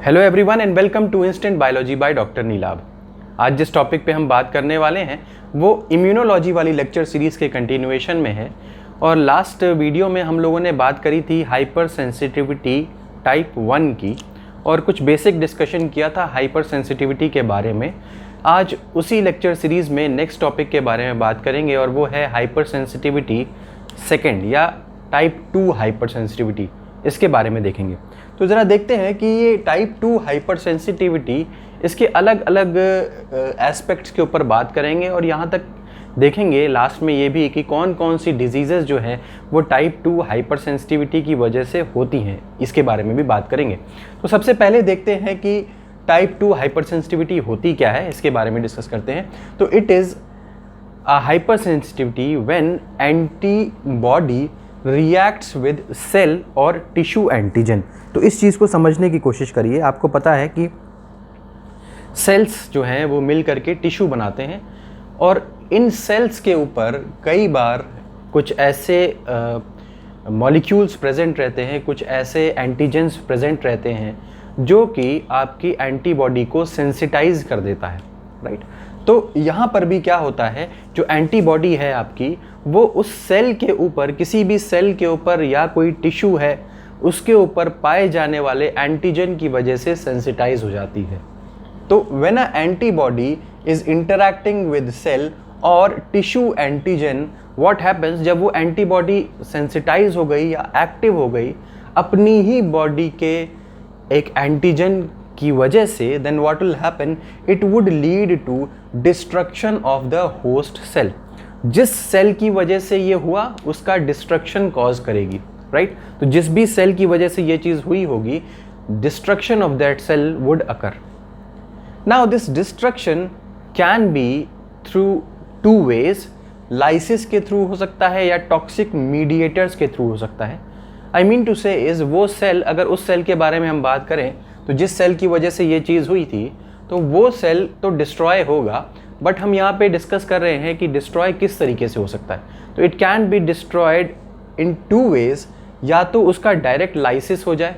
Hello everyone and welcome to instant biology by doctor Neelabh. आज जिस topic पे हम बात करने वाले हैं वो इम्यूनोलॉजी वाली लेक्चर सीरीज़ के कंटिन्यूएशन में है। और लास्ट वीडियो में हम लोगों ने बात करी थी हाइपर सेंसिटिविटी टाइप 1 की और कुछ बेसिक डिस्कशन किया था हाइपर सेंसिटिविटी के बारे में। आज उसी लेक्चर सीरीज़ में नेक्स्ट टॉपिक के बारे में बात करेंगे और वो है हाइपर सेंसिटिविटी सेकेंड या टाइप 2 हाइपर सेंसिटिविटी, इसके बारे में देखेंगे। तो ज़रा देखते हैं कि ये टाइप 2 हाइपर सेंसिटिविटी इसके अलग अलग एस्पेक्ट्स के ऊपर बात करेंगे और यहाँ तक देखेंगे लास्ट में ये भी कि कौन कौन सी डिजीज़ेज़ जो हैं वो टाइप 2 हाइपर सेंसिटिविटी की वजह से होती हैं, इसके बारे में भी बात करेंगे। तो सबसे पहले देखते हैं कि टाइप 2 हाइपर सेंसिटिविटी होती क्या है, इसके बारे में डिस्कस करते हैं। तो it is a hypersensitivity when antibody reacts with cell और टिश्यू एंटीजन। तो इस चीज़ को समझने की कोशिश करिए। आपको पता है कि सेल्स जो हैं वो मिल करके टिश्यू बनाते हैं और इन सेल्स के ऊपर कई बार कुछ ऐसे मॉलिक्यूल्स प्रेजेंट रहते हैं, कुछ ऐसे एंटीजेंस प्रेजेंट रहते हैं जो कि आपकी एंटीबॉडी को सेंसिटाइज कर देता है, राइट। तो यहाँ पर भी क्या होता है, जो एंटीबॉडी है आपकी वो उस सेल के ऊपर, किसी भी सेल के ऊपर या कोई टिश्यू है उसके ऊपर पाए जाने वाले एंटीजन की वजह से सेंसिटाइज हो जाती है। तो when a antibody is interacting with cell और टिश्यू एंटीजन, व्हाट हैपेंस, जब वो एंटीबॉडी सेंसिटाइज हो गई या एक्टिव हो गई अपनी ही बॉडी के एक एंटीजन की वजह से, then what will happen, it would lead to destruction of the host cell. जिस सेल की वजह से ये हुआ उसका डिस्ट्रक्शन कॉज करेगी, राइट। तो जिस भी सेल की वजह से ये चीज़ हुई होगी, destruction of that cell would occur. Now this destruction can be through two ways, lysis के थ्रू हो सकता है या टॉक्सिक मीडिएटर्स के थ्रू हो सकता है। आई मीन टू से इज़ वो सेल, अगर उस सेल के बारे में हम बात करें तो जिस सेल की वजह से ये चीज़ हुई थी तो वो सेल तो डिस्ट्रॉय होगा, बट हम यहाँ पे डिस्कस कर रहे हैं कि डिस्ट्रॉय किस तरीके से हो सकता है। तो it can be destroyed in two ways, या तो उसका डायरेक्ट लाइसिस हो जाए,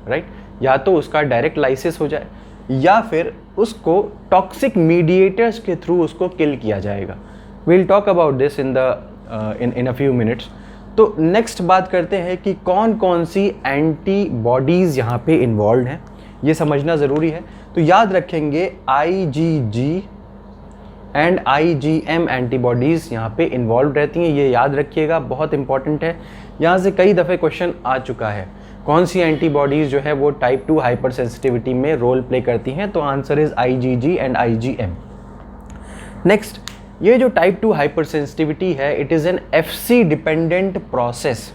राइट, या तो उसका डायरेक्ट लाइसिस हो जाए या फिर उसको टॉक्सिक मीडिएटर्स के थ्रू उसको किल किया जाएगा। We will talk about this in a few minutes. तो नेक्स्ट बात करते हैं कि कौन कौन सी एंटीबॉडीज़ यहाँ पे इन्वॉल्व हैं, ये समझना ज़रूरी है। तो याद रखेंगे IgG एंड IgM एंटीबॉडीज़ यहाँ पे इन्वॉल्व रहती हैं, ये याद रखिएगा, बहुत इंपॉर्टेंट है। यहाँ से कई दफ़े क्वेश्चन आ चुका है, कौन सी एंटीबॉडीज़ जो है वो टाइप 2 हाइपर सेंसिटिविटी में रोल प्ले करती हैं। तो answer is IgG and IgM। Next, ये जो टाइप 2 हाइपर सेंसिटिविटी है, it is an FC dependent process.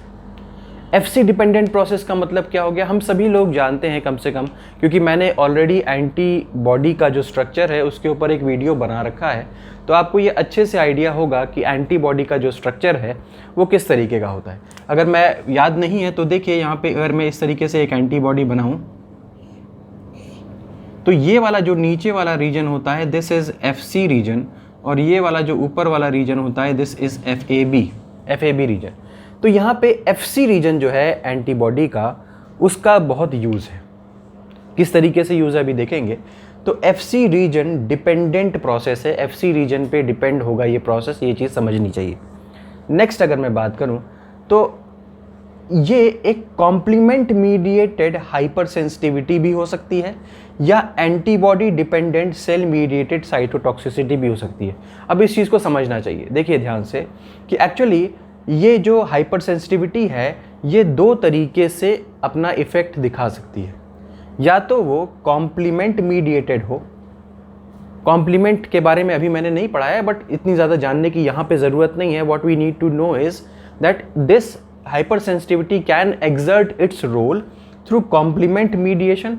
FC dependent process का मतलब क्या हो गया, हम सभी लोग जानते हैं कम से कम, क्योंकि मैंने ऑलरेडी एंटीबॉडी का जो स्ट्रक्चर है उसके ऊपर एक वीडियो बना रखा है, तो आपको ये अच्छे से आइडिया होगा कि एंटीबॉडी का जो स्ट्रक्चर है वो किस तरीके का होता है। अगर मैं याद नहीं है तो देखिए यहाँ पे, अगर मैं इस तरीके से एक एंटीबॉडी बनाऊँ तो ये वाला जो नीचे वाला रीजन होता है दिस इज़ FC रीजन, और ये वाला जो ऊपर वाला रीजन होता है दिस इज़ FAB रीजन। तो यहाँ पे FC रीजन जो है एंटीबॉडी का, उसका बहुत यूज़ है। किस तरीके से यूज़ है अभी देखेंगे। तो FC रीजन डिपेंडेंट प्रोसेस है, FC रीजन पे डिपेंड होगा ये प्रोसेस, ये चीज़ समझनी चाहिए। नेक्स्ट अगर मैं बात करूँ तो ये एक कॉम्प्लीमेंट मीडिएटेड हाइपर सेंसिटिविटी भी हो सकती है या antibody dependent cell mediated cytotoxicity भी हो सकती है। अब इस चीज़ को समझना चाहिए, देखिए ध्यान से कि एक्चुअली ये जो हाइपर सेंसिटिविटी है ये दो तरीके से अपना इफ़ेक्ट दिखा सकती है। या तो वो कॉम्प्लीमेंट मीडिएटेड हो, कॉम्प्लीमेंट के बारे में अभी मैंने नहीं पढ़ाया है बट इतनी ज़्यादा जानने की यहाँ पे ज़रूरत नहीं है। What we need to know is that this hyper sensitivity can exert its role through complement mediation,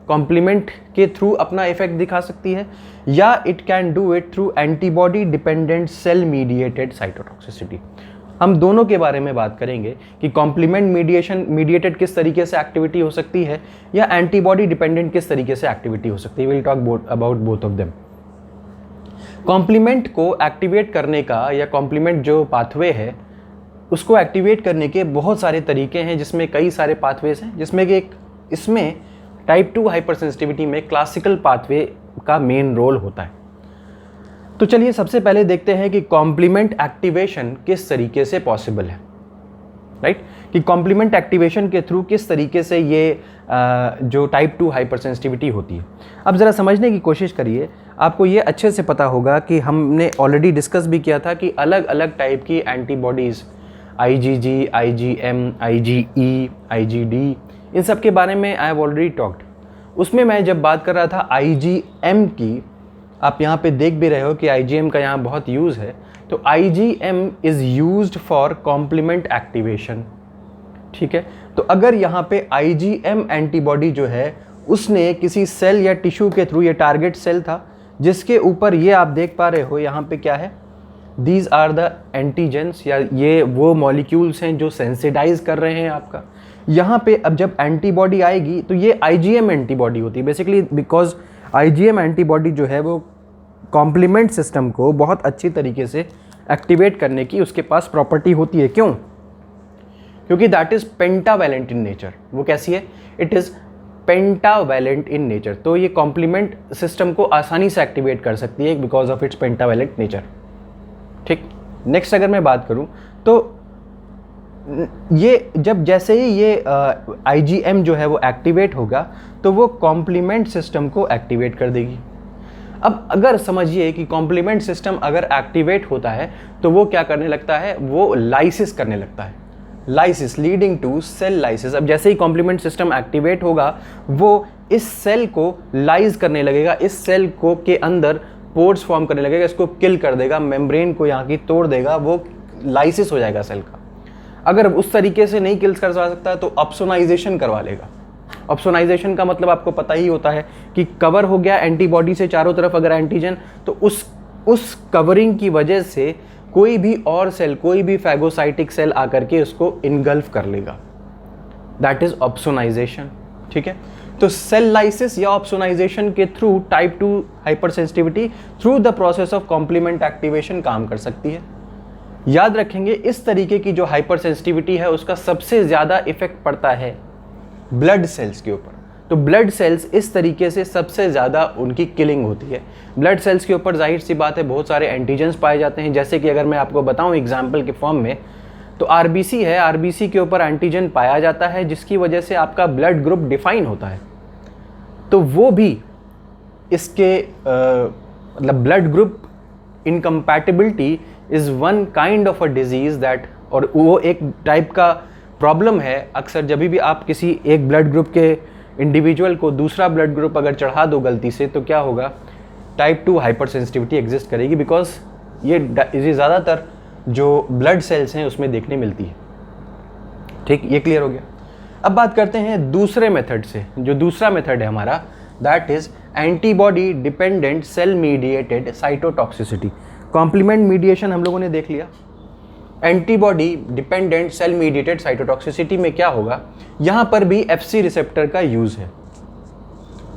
complement के थ्रू अपना इफेक्ट दिखा सकती है, या it can do it through antibody dependent cell mediated cytotoxicity. हम दोनों के बारे में बात करेंगे कि कॉम्प्लीमेंट मीडिएटेड किस तरीके से एक्टिविटी हो सकती है या एंटीबॉडी डिपेंडेंट किस तरीके से एक्टिविटी हो सकती है। Will talk about both of them. Complement को एक्टिवेट करने का या कॉम्प्लीमेंट जो पाथवे है उसको एक्टिवेट करने के बहुत सारे तरीके हैं, जिसमें कई सारे पाथवेज हैं, जिसमें कि एक इसमें टाइप 2 हाइपर सेंसिटिविटी में क्लासिकल पाथवे का मेन रोल होता है। तो चलिए सबसे पहले देखते हैं कि कॉम्प्लीमेंट एक्टिवेशन किस तरीके से पॉसिबल है, राइट कि कॉम्प्लीमेंट एक्टिवेशन के थ्रू किस तरीके से ये जो टाइप 2 हाइपर सेंसिटिविटी होती है। अब ज़रा समझने की कोशिश करिए, आपको ये अच्छे से पता होगा कि हमने ऑलरेडी डिस्कस भी किया था कि अलग अलग टाइप की antibodies IgG, IgM, IgE, IgD, इन सब के बारे में आई हैव ऑलरेडी टॉक्ड। उसमें मैं जब बात कर रहा था IgM की, आप यहाँ पे देख भी रहे हो कि IgM का यहाँ बहुत यूज़ है, तो IgM is used for complement activation, ठीक है। तो अगर यहाँ पे IgM एंटीबॉडी जो है उसने किसी सेल या टिश्यू के थ्रू, ये टारगेट सेल था जिसके ऊपर ये आप देख पा रहे हो यहाँ पे क्या है, दीज आर द एंटीजेंस, या ये वो मॉलिक्यूल्स हैं जो सेंसिटाइज कर रहे हैं आपका। यहाँ पे अब जब एंटीबॉडी आएगी तो ये IgM एंटीबॉडी होती है बेसिकली, बिकॉज IgM एंटीबॉडी जो है वो कॉम्प्लीमेंट सिस्टम को बहुत अच्छी तरीके से एक्टिवेट करने की उसके पास प्रॉपर्टी होती है। क्यों? क्योंकि that is pentavalent in nature. वो कैसी है? It is pentavalent in nature. तो ये कॉम्प्लीमेंट सिस्टम को आसानी से एक्टिवेट कर सकती है because of its pentavalent nature, ठीक। नेक्स्ट अगर मैं बात करूं तो ये जब जैसे ही ये IgM जो है वो एक्टिवेट होगा तो वो कॉम्प्लीमेंट सिस्टम को एक्टिवेट कर देगी। अब अगर समझिए कि कॉम्प्लीमेंट सिस्टम अगर एक्टिवेट होता है तो वो क्या करने लगता है, वो लाइसिस करने लगता है, lysis leading to cell lysis. अब जैसे ही कॉम्प्लीमेंट सिस्टम एक्टिवेट होगा वो इस सेल को लाइज करने लगेगा, इस सेल को के अंदर पोर्स फॉर्म करने लगेगा, इसको किल कर देगा, मेम्ब्रेन को यहाँ की तोड़ देगा, वो लाइसिस हो जाएगा सेल का। अगर उस तरीके से नहीं किल्स कर सकता तो ऑप्सोनाइजेशन करवा लेगा। ऑप्सोनाइजेशन का मतलब आपको पता ही होता है कि कवर हो गया एंटीबॉडी से चारों तरफ अगर एंटीजन, तो उस कवरिंग की वजह से कोई भी और सेल, कोई भी फैगोसाइटिक सेल आकर के उसको इनगल्फ कर लेगा। दैट इज ऑप्सोनाइजेशन, ठीक है। तो सेल लाइसिस या ऑप्सोनाइजेशन के through type 2 hyper sensitivity through the process of complement activation काम कर सकती है। याद रखेंगे इस तरीके की जो हाइपर सेंसिटिविटी है उसका सबसे ज़्यादा इफेक्ट पड़ता है ब्लड सेल्स के ऊपर। तो ब्लड सेल्स इस तरीके से सबसे ज़्यादा उनकी किलिंग होती है। ब्लड सेल्स के ऊपर जाहिर सी बात है बहुत सारे एंटीजेंस पाए जाते हैं, जैसे कि अगर मैं आपको बताऊं एग्जाम्पल के फॉर्म में, तो RBC है, RBC के ऊपर एंटीजन पाया जाता है जिसकी वजह से आपका ब्लड ग्रुप डिफाइन होता है। तो वो भी इसके मतलब blood group incompatibility is one kind of a disease that, और वो एक टाइप का प्रॉब्लम है। अक्सर जब भी आप किसी एक ब्लड ग्रुप के इंडिविजुअल को दूसरा ब्लड ग्रुप अगर चढ़ा दो गलती से, तो क्या होगा, टाइप 2 हाइपर सेंसिटिविटी एग्जिस्ट करेगी, बिकॉज ये ज़्यादातर जो ब्लड सेल्स हैं उसमें देखने मिलती है, ठीक। ये क्लियर हो गया। अब बात करते हैं दूसरे मेथड से। जो दूसरा मेथड है हमारा, that is antibody dependent cell mediated cytotoxicity. Complement mediation हम लोगों ने देख लिया। Antibody dependent cell mediated cytotoxicity में क्या होगा, यहां पर भी FC रिसेप्टर का यूज है।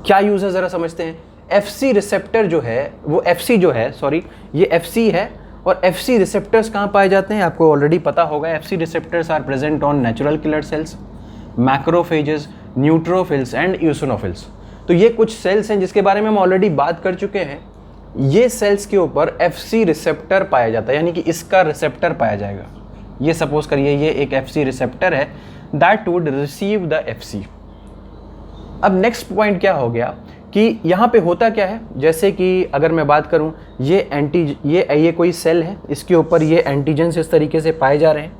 क्या यूज है जरा समझते हैं। FC रिसेप्टर जो है वो FC जो है, सॉरी ये FC है, और FC रिसेप्टर्स कहाँ पाए जाते हैं आपको ऑलरेडी पता होगा। FC receptors are present on natural killer cells, macrophages, neutrophils and eosinophils. तो ये कुछ सेल्स हैं जिसके बारे में हम ऑलरेडी बात कर चुके हैं। ये सेल्स के ऊपर FC रिसेप्टर पाया जाता है, यानी कि इसका रिसेप्टर पाया जाएगा। ये सपोज करिए ये एक FC रिसेप्टर है that would receive the FC। अब नेक्स्ट पॉइंट क्या हो गया कि यहाँ पे होता क्या है, जैसे कि अगर मैं बात करूँ ये कोई सेल है, इसके ऊपर ये एंटीजेंस इस तरीके से पाए जा रहे हैं।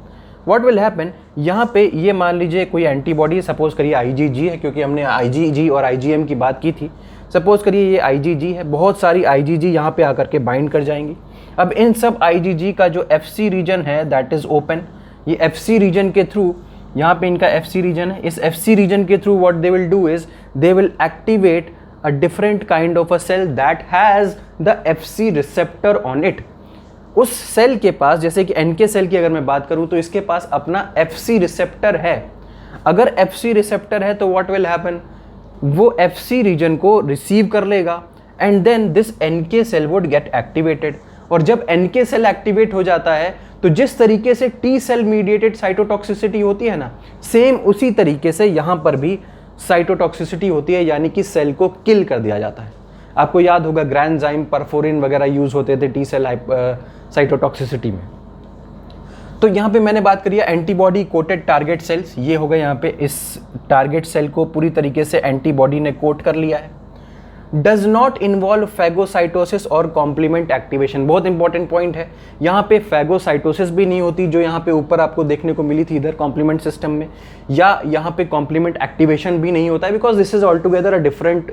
व्हाट विल हैपन, यहाँ पे ये मान लीजिए कोई एंटीबॉडी, सपोज करिए IgG है, क्योंकि हमने IgG और IgM की बात की थी। सपोज करिए ये IgG है, बहुत सारी IgG यहाँ पे आकर के बाइंड कर जाएंगी। अब इन सब IgG का जो FC रीजन है दैट इज ओपन। ये FC रीजन के थ्रू, यहाँ पे इनका FC रीजन है, इस FC रीजन के through what they will do is they will activate a different kind of a cell that has the FC receptor on it। उस cell के पास, जैसे कि NK सेल की अगर मैं बात करूं तो इसके पास अपना FC रिसेप्टर है। अगर FC रिसेप्टर है तो what will happen, वो FC रीजन को रिसीव कर लेगा and then this NK cell would get activated. और जब NK सेल एक्टिवेट हो जाता है तो जिस तरीके से T सेल मीडिएटेड साइटोटॉक्सिसिटी होती है ना, सेम उसी तरीके से यहाँ पर भी साइटोटॉक्सिसिटी होती है, यानी कि सेल को किल कर दिया जाता है। आपको याद होगा ग्रैंजाइम, परफोरिन वगैरह यूज होते थे टी सेल साइटोटॉक्सिसिटी में। तो यहाँ पे मैंने बात करी है एंटीबॉडी कोटेड टारगेट सेल्स। ये हो गए यहाँ पे, इस टारगेट सेल को पूरी तरीके से एंटीबॉडी ने कोट कर लिया है। डज नॉट इन्वॉल्व फैगोसाइटोसिस और कॉम्प्लीमेंट एक्टिवेशन। बहुत इंपॉर्टेंट पॉइंट है, यहाँ पे फैगोसाइटोसिस भी नहीं होती जो यहाँ पे ऊपर आपको देखने को मिली थी इधर कॉम्प्लीमेंट सिस्टम में, या यहाँ पे कॉम्प्लीमेंट एक्टिवेशन भी नहीं होता है, because this is all together a different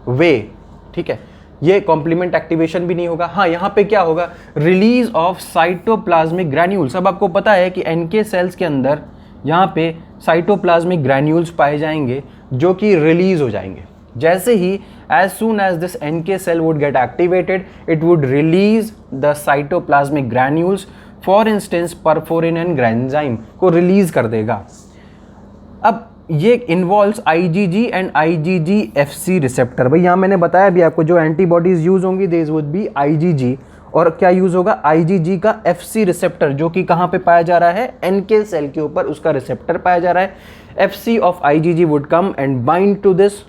way. ठीक है, ये कॉम्प्लीमेंट एक्टिवेशन भी नहीं होगा। हाँ, यहाँ पे क्या होगा, रिलीज ऑफ साइटोप्लाज्मिक ग्रैन्यूल्स। अब आपको पता है कि एनके सेल्स के अंदर यहाँ पे साइटोप्लाज्मिक ग्रैन्यूल्स पाए जाएंगे जो कि रिलीज हो जाएंगे। जैसे ही as soon as this NK cell would get activated, it would release the cytoplasmic granules, for instance perforin and granzyme को रिलीज कर देगा। अब ये involves IgG and IgG-Fc receptor. भाई यहाँ मैंने बताया भी आपको, जो एंटीबॉडीज यूज होंगी देयर वुड बी IgG, और क्या यूज होगा, IgG का Fc रिसेप्टर, जो कि कहाँ पे पाया जा रहा है, NK सेल के ऊपर उसका रिसेप्टर पाया जा रहा है। Fc of IgG would come and bind to this.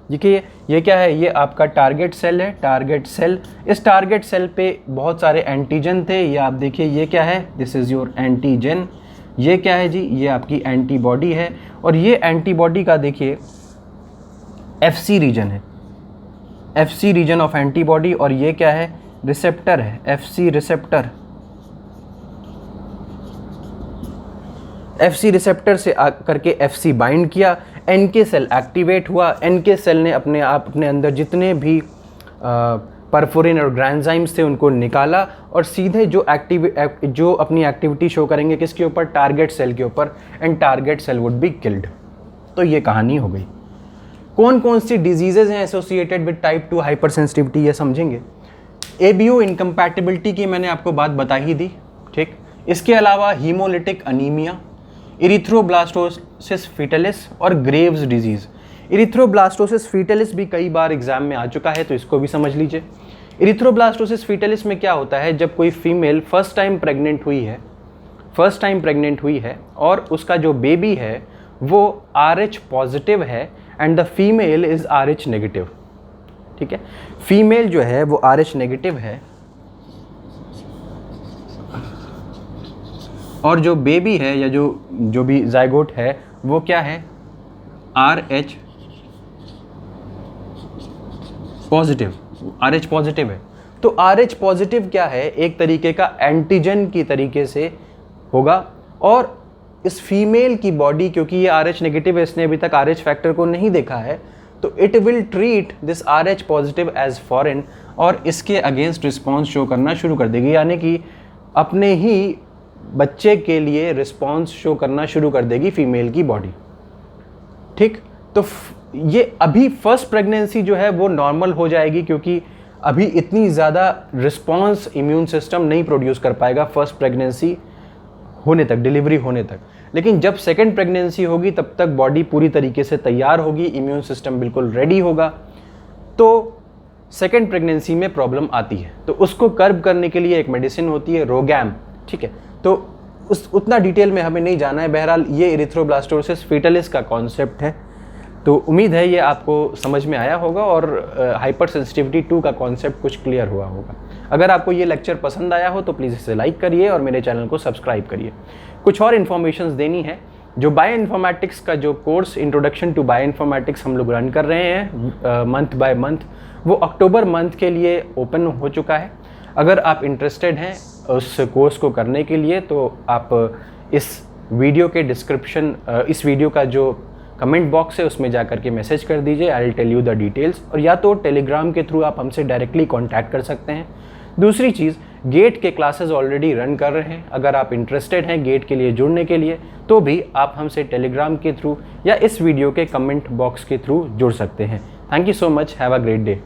देखिए ये क्या है, ये आपका टारगेट सेल है, टारगेट सेल। इस टारगेट सेल पे बहुत सारे एंटीजन थे, ये आप देखिए ये क्या है, दिस इज़ योर एंटीजन। ये क्या है जी, ये आपकी एंटीबॉडी है, और ये एंटीबॉडी का देखिए FC रीजन है, FC रीजन ऑफ एंटीबॉडी, और ये क्या है, रिसेप्टर है, FC रिसेप्टर। FC रिसेप्टर से करके FC बाइंड किया, NK सेल एक्टिवेट हुआ, NK सेल ने अपने अंदर जितने भी परफोरिन और ग्रैंजाइम्स थे उनको निकाला, और सीधे जो अपनी एक्टिविटी शो करेंगे किसके ऊपर, टारगेट सेल के ऊपर, and target cell would be killed. तो ये कहानी हो गई। कौन कौन सी डिजीजेज हैं associated with type 2 hyper sensitivity, ये समझेंगे। ABO इनकम्पैटिबिलिटी की मैंने आपको बात बता ही दी, ठीक। इसके अलावा हीमोलिटिक अनीमिया, इरिथ्रोब्लास्टोसिस फीटलिस और ग्रेव्स डिजीज़। इरिथ्रोब्लास्टोसिस फीटलिस भी कई बार एग्जाम में आ चुका है, तो इसको भी समझ लीजिए। इरिथ्रोब्लास्टोसिस फीटलिस में क्या होता है, जब कोई फीमेल फर्स्ट टाइम प्रेग्नेंट हुई है और उसका जो बेबी है वो RH पॉजिटिव है and the female is RH negative. ठीक है, फीमेल जो है वो RH नेगेटिव है और जो बेबी है या जो भी जाइगोट है वो क्या है, RH पॉजिटिव है। तो RH पॉजिटिव क्या है, एक तरीके का एंटीजन की तरीके से होगा, और इस फीमेल की बॉडी, क्योंकि ये RH नेगेटिव है, इसने अभी तक RH फैक्टर को नहीं देखा है, तो it will treat this RH positive as foreign और इसके अगेंस्ट रिस्पॉन्स शो करना शुरू कर देगी, यानी कि अपने ही बच्चे के लिए रिस्पॉन्स शो करना शुरू कर देगी फीमेल की बॉडी। ठीक, तो ये अभी फर्स्ट प्रेगनेंसी जो है वो नॉर्मल हो जाएगी, क्योंकि अभी इतनी ज़्यादा रिस्पॉन्स इम्यून सिस्टम नहीं प्रोड्यूस कर पाएगा फर्स्ट प्रेगनेंसी होने तक, डिलीवरी होने तक। लेकिन जब सेकेंड प्रेगनेंसी होगी तब तक बॉडी पूरी तरीके से तैयार होगी, इम्यून सिस्टम बिल्कुल रेडी होगा, तो सेकेंड प्रेगनेंसी में प्रॉब्लम आती है। तो उसको कर्ब करने के लिए एक मेडिसिन होती है रोगैम। ठीक है, तो उतना डिटेल में हमें नहीं जाना है। बहरहाल ये इरिथ्रोब्लास्टोसिस फीटलिस का कॉन्सेप्ट है। तो उम्मीद है ये आपको समझ में आया होगा और हाइपर सेंसिटिविटी 2 का कॉन्सेप्ट कुछ क्लियर हुआ होगा। अगर आपको ये लेक्चर पसंद आया हो तो प्लीज़ इसे लाइक करिए और मेरे चैनल को सब्सक्राइब करिए। कुछ और इन्फॉर्मेशंस देनी है, जो बायो इन्फॉर्मेटिक्स का जो course introduction to bioinformatics हम लोग रन कर रहे हैं मंथ बाय मंथ, वो अक्टूबर मंथ के लिए ओपन हो चुका है। अगर आप इंटरेस्टेड हैं उस कोर्स को करने के लिए तो आप इस वीडियो के डिस्क्रिप्शन, इस वीडियो का जो कमेंट बॉक्स है उसमें जा करके मैसेज कर दीजिए, I will tell you the details. और या तो टेलीग्राम के थ्रू आप हमसे डायरेक्टली कांटेक्ट कर सकते हैं। दूसरी चीज़, गेट के क्लासेस ऑलरेडी रन कर रहे हैं। अगर आप इंटरेस्टेड हैं गेट के लिए जुड़ने के लिए तो भी आप हमसे टेलीग्राम के थ्रू या इस वीडियो के कमेंट बॉक्स के थ्रू जुड़ सकते हैं। Thank you so much, have a great day.